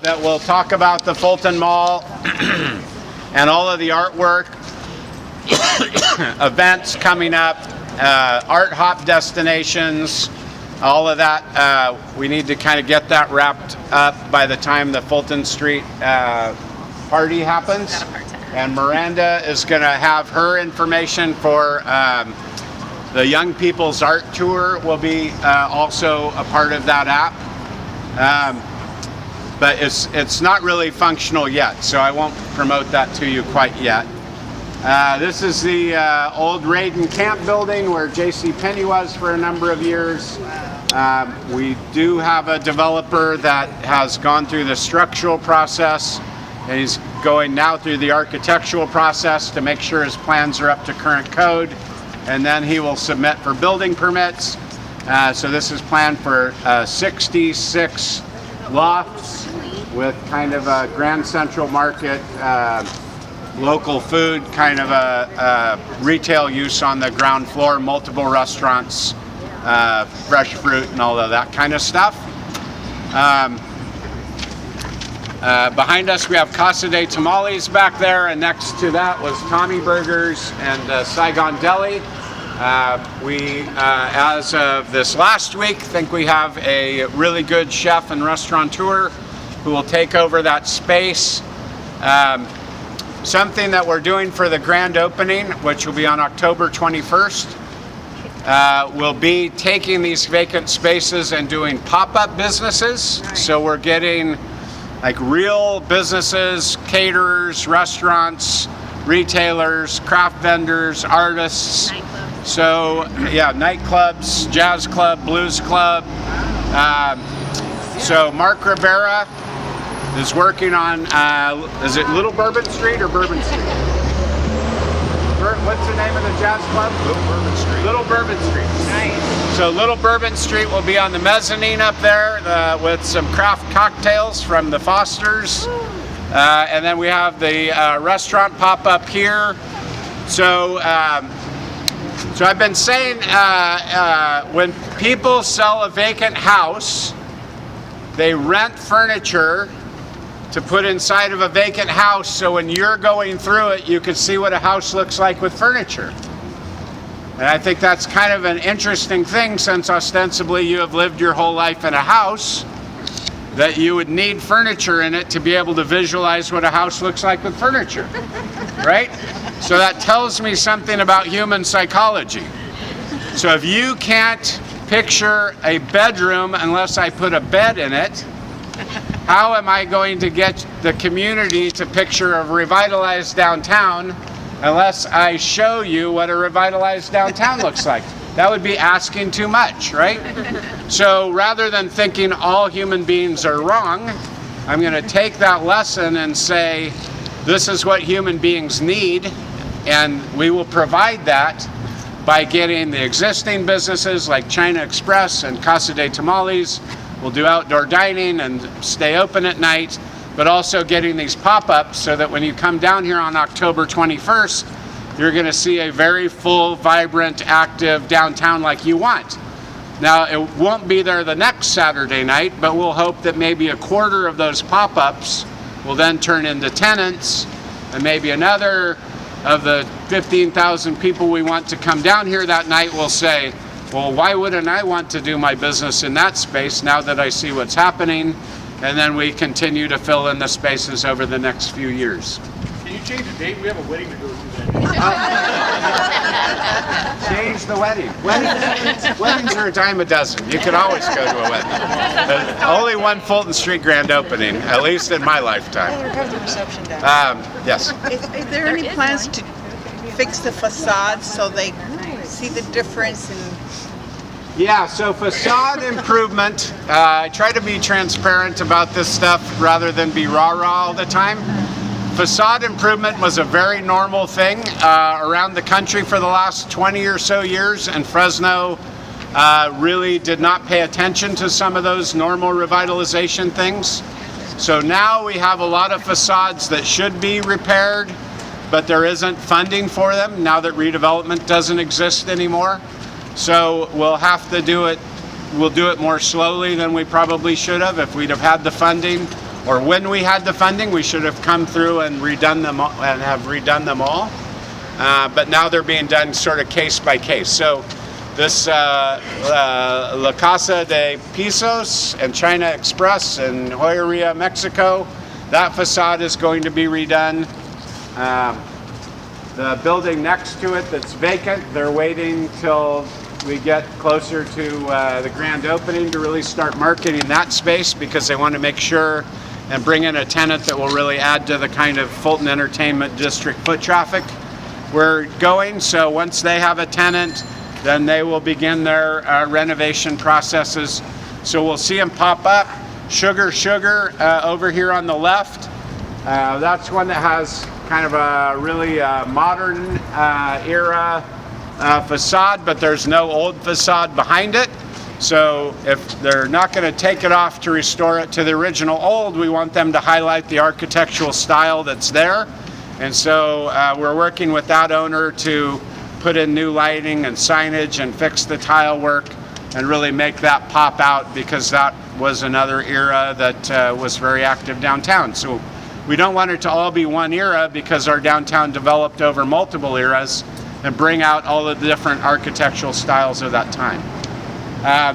That will talk about the Fulton Mall and all of the artwork, events coming up, art hop destinations, all of that. We need to kind of get that wrapped up by the time the Fulton Street party happens. And Miranda is going to have her information for the Young People's Art Tour will be also a part of that app. But it's not really functional yet, so I won't promote that to you quite yet. This is the old Raiden Camp building where JCPenney was for a number of years. We do have a developer that has gone through the structural process, and he's going now through the architectural process to make sure his plans are up to current code, and then he will submit for building permits. So this is planned for 66 lofts with kind of a Grand Central Market, local food, kind of a retail use on the ground floor, multiple restaurants, fresh fruit and all of that kind of stuff. Behind us we have Casa de Tamales back there, and next to that was Tommy Burgers and Saigon Deli. We, as of this last week, think we have a really good chef and restaurateur who will take over that space. Something that we're doing for the grand opening, which will be on October 21st, will be taking these vacant spaces and doing pop-up businesses. Right. So we're getting like real businesses, caterers, restaurants, retailers, craft vendors, artists. Nightclubs. So yeah, nightclubs, jazz club, blues club. So Mark Rivera is working on, is it Little Bourbon Street or Bourbon Street? What's the name of the jazz club? Little Bourbon Street. Little Bourbon Street. Nice. So Little Bourbon Street will be on the mezzanine up there with some craft cocktails from the Fosters. And then we have the restaurant pop up here. So, so I've been saying when people sell a vacant house, they rent furniture to put inside of a vacant house, so when you're going through it, you can see what a house looks like with furniture. And I think that's kind of an interesting thing, since ostensibly you have lived your whole life in a house, that you would need furniture in it to be able to visualize what a house looks like with furniture, right? So that tells me something about human psychology. So if you can't picture a bedroom unless I put a bed in it, how am I going to get the community to picture a revitalized downtown unless I show you what a revitalized downtown looks like? That would be asking too much, right? So rather than thinking all human beings are wrong, I'm going to take that lesson and say, this is what human beings need, and we will provide that by getting the existing businesses like China Express and Casa de Tamales. We'll do outdoor dining and stay open at night, but also getting these pop-ups so that when you come down here on October 21st, you're going to see a very full, vibrant, active downtown like you want. Now, it won't be there the next Saturday night, but we'll hope that maybe a quarter of those pop-ups will then turn into tenants, and maybe another of the 15,000 people we want to come down here that night will say, well, why wouldn't I want to do my business in that space now that I see what's happening? And then we continue to fill in the spaces over the next few years. Can you change the date? We have a wedding to go to that day. Change the wedding. Weddings are a dime a dozen. You could always go to a wedding. Only one Fulton Street grand opening, at least in my lifetime. We're going to the reception down. Yes. Is there any plans to fix the facade so they see the difference in? Yeah, so facade improvement, I try to be transparent about this stuff rather than be rah-rah all the time. Facade improvement was a very normal thing around the country for the last 20 or so years, and Fresno really did not pay attention to some of those normal revitalization things. So now we have a lot of facades that should be repaired, but there isn't funding for them now that redevelopment doesn't exist anymore. So we'll have to do it, we'll do it more slowly than we probably should have if we'd have had the funding, or when we had the funding, we should have come through and redone them and have redone them all. But now they're being done sort of case by case. So this La Casa de Pisos and China Express in Joyeria, Mexico, that facade is going to be redone. The building next to it that's vacant, they're waiting till we get closer to the grand opening to really start marketing that space, because they want to make sure and bring in a tenant that will really add to the kind of Fulton Entertainment District foot traffic we're going. So once they have a tenant, then they will begin their renovation processes. So we'll see them pop up. Sugar over here on the left. That's one that has kind of a really modern era facade, but there's no old facade behind it. So if they're not going to take it off to restore it to the original old, we want them to highlight the architectural style that's there. And so we're working with that owner to put in new lighting and signage and fix the tile work and really make that pop out, because that was another era that was very active downtown. So we don't want it to all be one era, because our downtown developed over multiple eras, and bring out all of the different architectural styles of that time.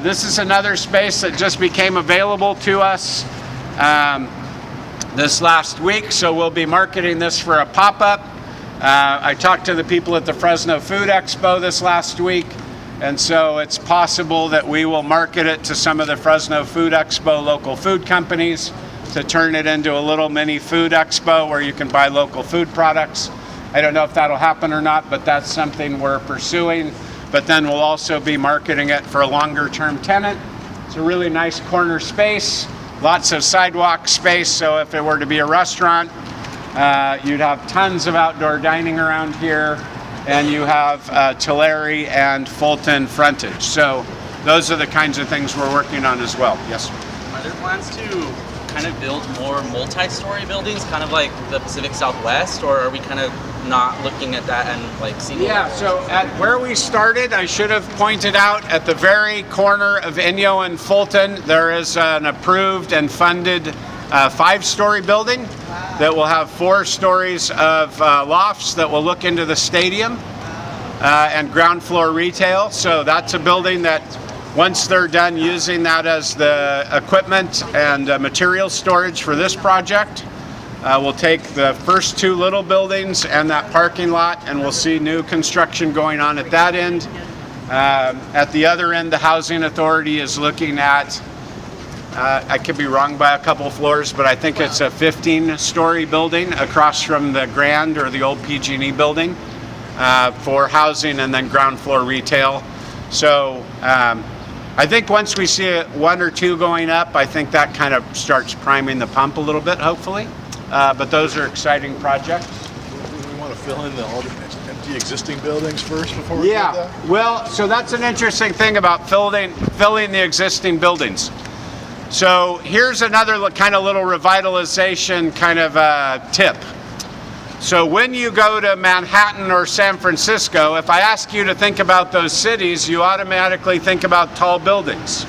This is another space that just became available to us this last week, so we'll be marketing this for a pop-up. I talked to the people at the Fresno Food Expo this last week, and so it's possible that we will market it to some of the Fresno Food Expo local food companies to turn it into a little mini food expo where you can buy local food products. I don't know if that'll happen or not, but that's something we're pursuing. But then we'll also be marketing it for a longer term tenant. It's a really nice corner space, lots of sidewalk space, so if it were to be a restaurant, you'd have tons of outdoor dining around here, and you have Tulare and Fulton frontage. So those are the kinds of things we're working on as well. Yes? Are there plans to kind of build more multi-story buildings, kind of like the Pacific Southwest, or are we kind of not looking at that and like seeing? Yeah, so at where we started, I should have pointed out, at the very corner of Inyo and Fulton, there is an approved and funded 5-story building that will have 4 stories of lofts that will look into the stadium and ground floor retail. So that's a building that, once they're done using that as the equipment and material storage for this project, we'll take the first 2 little buildings and that parking lot, and we'll see new construction going on at that end. At the other end, the Housing Authority is looking at, I could be wrong by a couple floors, but I think it's a 15-story building across from the Grand or the old PG&E building for housing and then ground floor retail. So I think once we see 1 or 2 going up, I think that kind of starts priming the pump a little bit, hopefully. But those are exciting projects. Do we want to fill in all the empty existing buildings first before we do that? Yeah, well, so that's an interesting thing about filling the existing buildings. So here's another kind of little revitalization kind of tip. So when you go to Manhattan or San Francisco, if I ask you to think about those cities, you automatically think about tall buildings.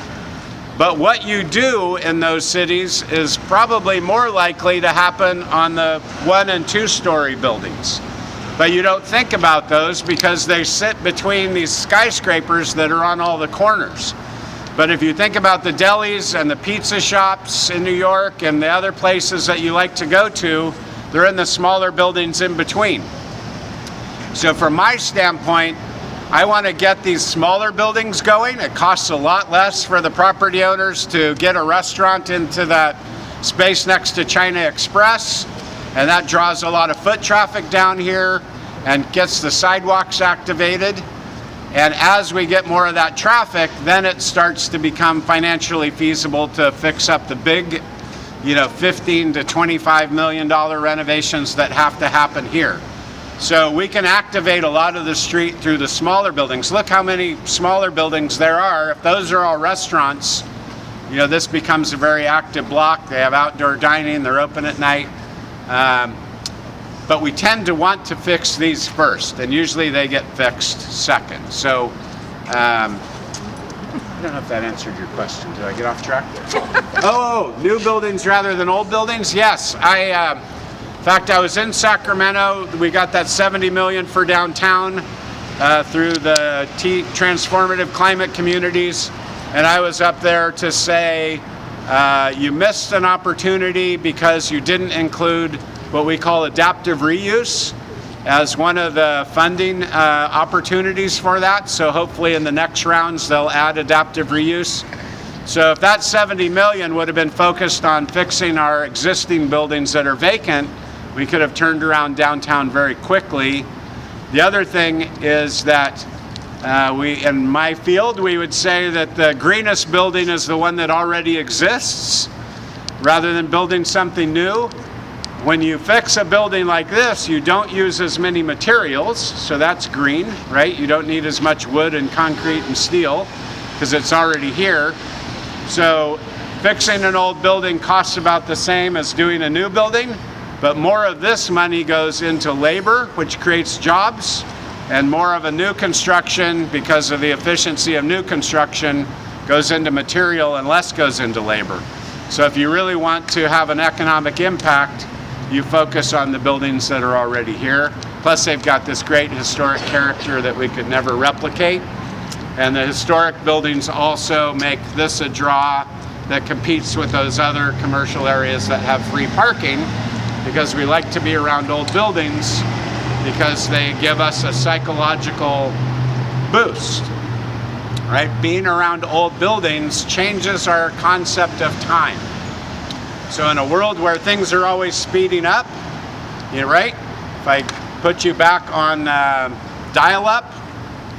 But what you do in those cities is probably more likely to happen on the 1- and 2-story buildings. But you don't think about those because they sit between these skyscrapers that are on all the corners. But if you think about the delis and the pizza shops in New York and the other places that you like to go to, they're in the smaller buildings in between. So from my standpoint, I want to get these smaller buildings going. It costs a lot less for the property owners to get a restaurant into that space next to China Express, and that draws a lot of foot traffic down here and gets the sidewalks activated. And as we get more of that traffic, then it starts to become financially feasible to fix up the big, $15 to $25 million renovations that have to happen here. So we can activate a lot of the street through the smaller buildings. Look how many smaller buildings there are. If those are all restaurants, this becomes a very active block. They have outdoor dining, they're open at night. But we tend to want to fix these first, and usually they get fixed second. So I don't know if that answered your question. Did I get off track? Oh, new buildings rather than old buildings? Yes. In fact, I was in Sacramento. We got that $70 million for downtown through the Transformative Climate Communities. And I was up there to say, you missed an opportunity because you didn't include what we call adaptive reuse as one of the funding opportunities for that. So hopefully in the next rounds they'll add adaptive reuse. So if that 70 million would have been focused on fixing our existing buildings that are vacant, we could have turned around downtown very quickly. The other thing is that in my field, we would say that the greenest building is the one that already exists, rather than building something new. When you fix a building like this, you don't use as many materials, so that's green, right? You don't need as much wood and concrete and steel because it's already here. So fixing an old building costs about the same as doing a new building, but more of this money goes into labor, which creates jobs, and more of a new construction, because of the efficiency of new construction, goes into material and less goes into labor. So if you really want to have an economic impact, you focus on the buildings that are already here. Plus they've got this great historic character that we could never replicate. And the historic buildings also make this a draw that competes with those other commercial areas that have free parking, because we like to be around old buildings because they give us a psychological boost, right? Being around old buildings changes our concept of time. So in a world where things are always speeding up, you know, right? If I put you back on dial-up,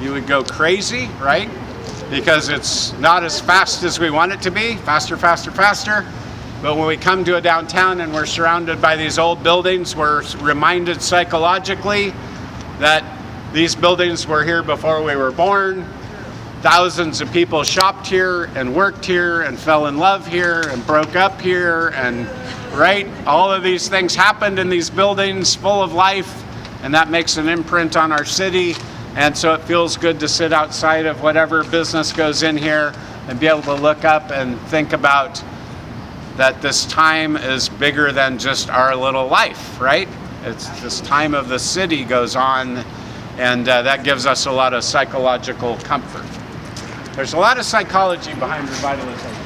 you would go crazy, right? Because it's not as fast as we want it to be, faster, faster, faster. But when we come to a downtown and we're surrounded by these old buildings, we're reminded psychologically that these buildings were here before we were born. Thousands of people shopped here and worked here and fell in love here and broke up here, and right? All of these things happened in these buildings full of life, and that makes an imprint on our city. And so it feels good to sit outside of whatever business goes in here and be able to look up and think about that this time is bigger than just our little life, right? It's this time of the city goes on, and that gives us a lot of psychological comfort. There's a lot of psychology behind revitalization.